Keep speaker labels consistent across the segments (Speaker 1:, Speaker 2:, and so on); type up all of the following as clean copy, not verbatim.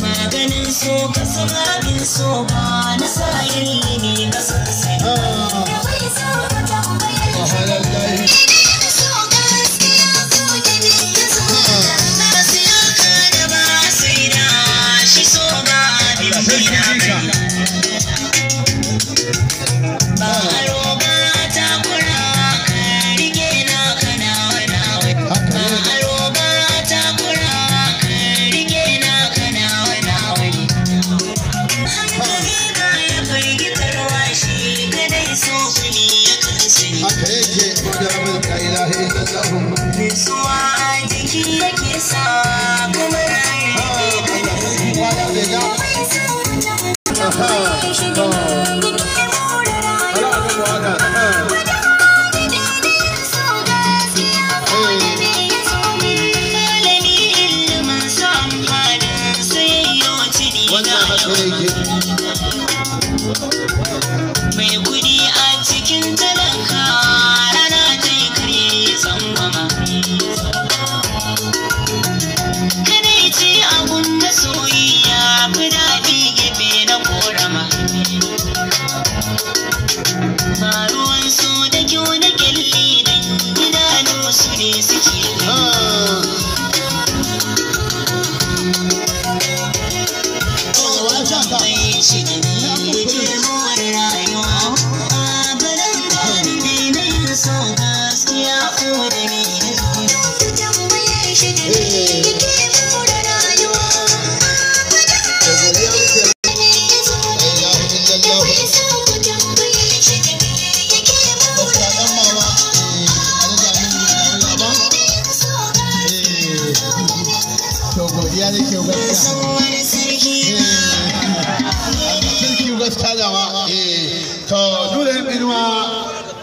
Speaker 1: Maganin so ka san abin so ba na sayi ne ka san sai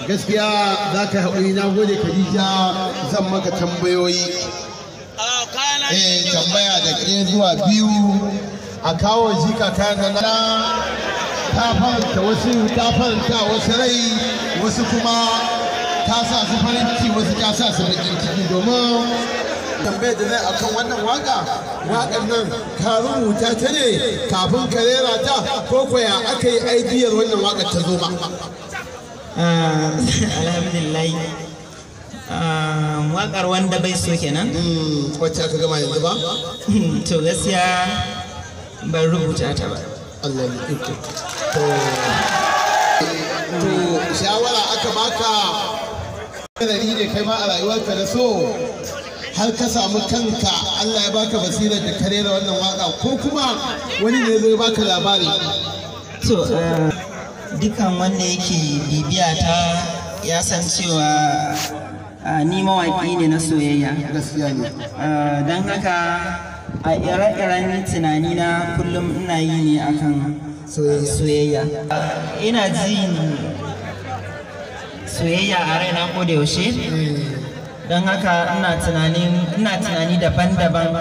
Speaker 2: gaskiya za ka haƙuri. Na gode Khadija, zan maka tambayoyi tambaya da ɗaya zuwa biyu a kawo jika kayan da ta faranta wasu rai, wasu kuma ta sa su farin ciki, wasu ta sa su baƙin ciki. Domin tambayar da zai akan wannan waƙar nan ka rubuta ta ne kafin ka rera ta ko koya aka yi aidiyar wannan waƙar ta zo ba?
Speaker 1: Alhamdulillah, waƙar wanda bai so kenan
Speaker 2: wacce aka gama yanzu ba?
Speaker 1: To gaskiya ban rubuta ta ba.
Speaker 2: Allah ya iko. To shawara aka baka nazari ne kai ma a rayuwarka da so har ka samu kanka Allah ya baka basirar da ka rera wannan waƙa, ko kuma wani ne zai baka labari?
Speaker 1: To dukan wanda yake bibiya ta ya san cewa ni mawaƙi ne na soyayya.
Speaker 2: Gaskiya ne.
Speaker 1: Don haka a ire-iren tunani na kullum ina yi ne akan soyayya. Ina jin soyayya a raina ko da yaushe. Don haka ina tunani daban-daban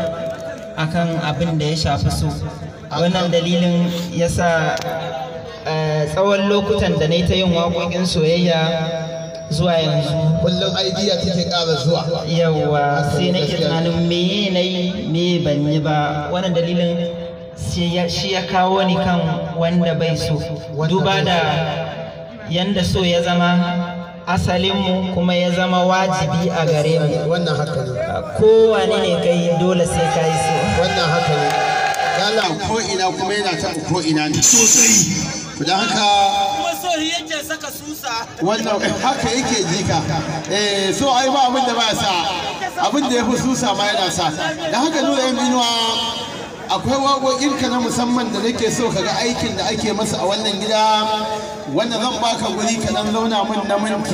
Speaker 1: akan abin da ya shafi so. Wannan dalilin yasa tsawon lokutan da na ta yin waƙoƙin soyayya zuwa yanzu
Speaker 2: kullum idea take ƙara zuwa.
Speaker 1: Yawwa, sai nake tunanin me na yi me ban yi ba. Wannan dalilin shi ya kawo ni kan wanda bai so, duba da yanda so ya zama asalinmu kuma ya zama wajibi a gare mu.
Speaker 2: Wannan haka ne.
Speaker 1: Kowane ne kai dole sai ka yi so.
Speaker 2: Wannan haka ne. Yala ko ina kuma yana taɓa ko ina ne. Sosai. Don haka. Kuma so yake saka susa. Wannan haka yake jika. So ai ba abin da ba sa. Abin da ya fi susa ma yana sa. Da haka nuna yin inuwa akwai waƙoƙinka na musamman da nake so ka ga aikin da ake masa a wannan gida. Wanda zan baka guri ka dan zauna min na minti